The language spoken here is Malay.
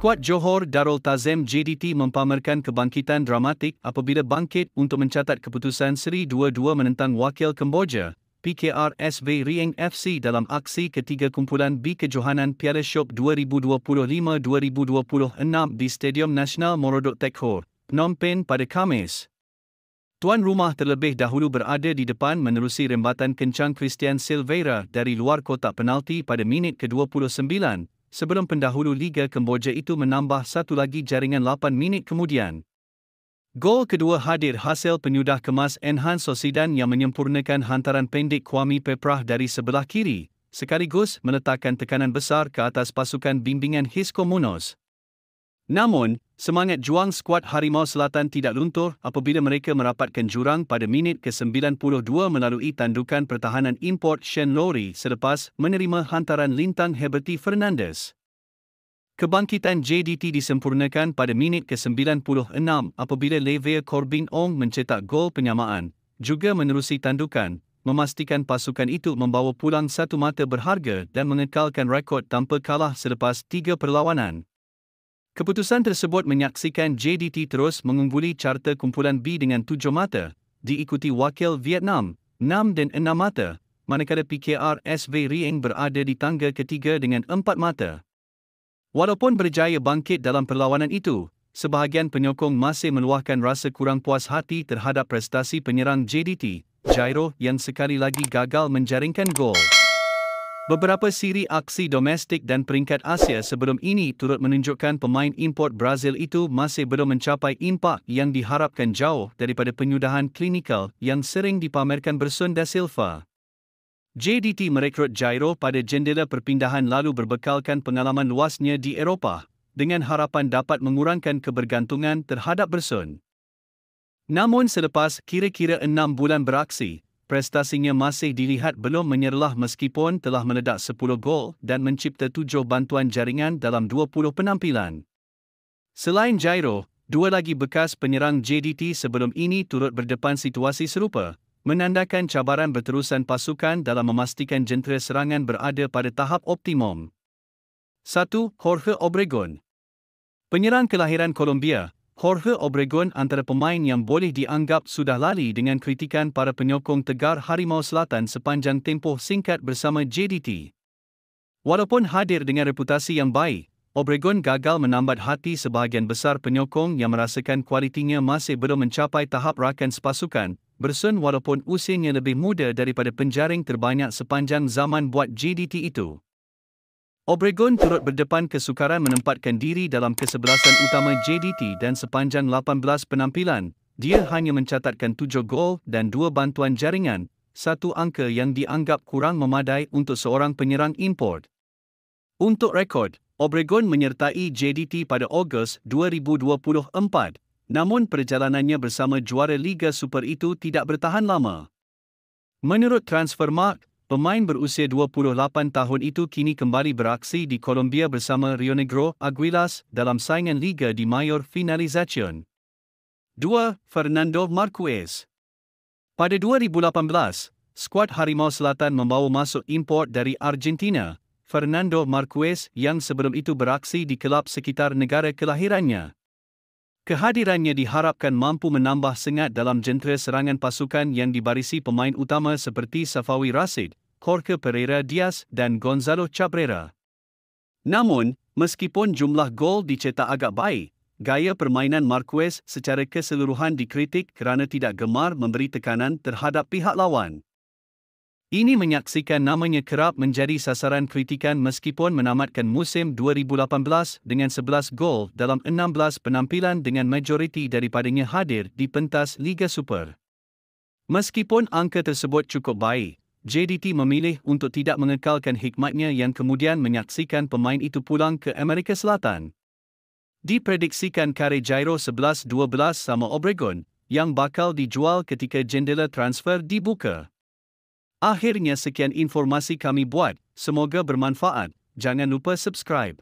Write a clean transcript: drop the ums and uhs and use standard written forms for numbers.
Skuad Johor Darul Tazim JDT mempamerkan kebangkitan dramatik apabila bangkit untuk mencatat keputusan seri 2-2 menentang wakil Kemboja, PKR SV Rieng FC dalam aksi ketiga kumpulan B kejohanan Piala Shop 2025-2026 di Stadium Nasional Morodok Tekhor, Phnom Penh pada Khamis. Tuan rumah terlebih dahulu berada di depan menerusi rembatan kencang Christian Silveira dari luar kotak penalti pada minit ke-29, sebelum pendahulu Liga Kemboja itu menambah satu lagi jaringan 8 minit kemudian. Gol kedua hadir hasil penyudah kemas Enhan Sosidan yang menyempurnakan hantaran pendek Kwame Peprah dari sebelah kiri, sekaligus meletakkan tekanan besar ke atas pasukan bimbingan Hisco Munoz. Namun, semangat juang skuad Harimau Selatan tidak luntur apabila mereka merapatkan jurang pada minit ke-92 melalui tandukan pertahanan import Shen Lowry selepas menerima hantaran lintang Heberty Fernandez. Kebangkitan JDT disempurnakan pada minit ke-96 apabila Levia Corbin Ong mencetak gol penyamaan, juga menerusi tandukan, memastikan pasukan itu membawa pulang satu mata berharga dan mengekalkan rekod tanpa kalah selepas 3 perlawanan. Keputusan tersebut menyaksikan JDT terus mengungguli carta kumpulan B dengan 7 mata, diikuti wakil Vietnam, 6 dan 6 mata, manakala PKR SV Rieng berada di tangga ketiga dengan 4 mata. Walaupun berjaya bangkit dalam perlawanan itu, sebahagian penyokong masih meluahkan rasa kurang puas hati terhadap prestasi penyerang JDT, Jairo yang sekali lagi gagal menjaringkan gol. Beberapa siri aksi domestik dan peringkat Asia sebelum ini turut menunjukkan pemain import Brazil itu masih belum mencapai impak yang diharapkan jauh daripada penyudahan klinikal yang sering dipamerkan Bersun da Silva. JDT merekrut Jairo pada jendela perpindahan lalu berbekalkan pengalaman luasnya di Eropah, dengan harapan dapat mengurangkan kebergantungan terhadap Bersun. Namun selepas kira-kira 6 bulan beraksi, prestasinya masih dilihat belum menyerlah meskipun telah meledak 10 gol dan mencipta 7 bantuan jaringan dalam 20 penampilan. Selain Jairo, 2 lagi bekas penyerang JDT sebelum ini turut berdepan situasi serupa, menandakan cabaran berterusan pasukan dalam memastikan jentera serangan berada pada tahap optimum. 1. Jorge Obregon. Penyerang kelahiran Colombia, Jorge Obregon antara pemain yang boleh dianggap sudah lali dengan kritikan para penyokong tegar Harimau Selatan sepanjang tempoh singkat bersama JDT. Walaupun hadir dengan reputasi yang baik, Obregon gagal menambat hati sebahagian besar penyokong yang merasakan kualitinya masih belum mencapai tahap rakan sepasukan, Bersun walaupun usianya lebih muda daripada penjaring terbanyak sepanjang zaman buat JDT itu. Obregon turut berdepan kesukaran menempatkan diri dalam kesebelasan utama JDT dan sepanjang 18 penampilan, dia hanya mencatatkan 7 gol dan 2 bantuan jaringan, satu angka yang dianggap kurang memadai untuk seorang penyerang import. Untuk rekod, Obregon menyertai JDT pada Ogos 2024, namun perjalanannya bersama juara Liga Super itu tidak bertahan lama. Menurut Transfermarkt, pemain berusia 28 tahun itu kini kembali beraksi di Colombia bersama Rionegro Aguilas dalam saingan Liga di Mayor Finalización. 2. Fernando Marquez. Pada 2018, skuad Harimau Selatan membawa masuk import dari Argentina, Fernando Marquez yang sebelum itu beraksi di kelab sekitar negara kelahirannya. Kehadirannya diharapkan mampu menambah sengat dalam jentera serangan pasukan yang dibarisi pemain utama seperti Safawi Rashid, Jorge Pereira Diaz dan Gonzalo Cabrera. Namun, meskipun jumlah gol dicetak agak baik, gaya permainan Marquez secara keseluruhan dikritik kerana tidak gemar memberi tekanan terhadap pihak lawan. Ini menyaksikan namanya kerap menjadi sasaran kritikan meskipun menamatkan musim 2018 dengan 11 gol dalam 16 penampilan dengan majoriti daripadanya hadir di pentas Liga Super. Meskipun angka tersebut cukup baik, JDT memilih untuk tidak mengekalkan hikmatnya yang kemudian menyaksikan pemain itu pulang ke Amerika Selatan. Diprediksikan kare Jairo 11-12 sama Obregon, yang bakal dijual ketika jendela transfer dibuka. Akhirnya sekian informasi kami buat, semoga bermanfaat, jangan lupa subscribe.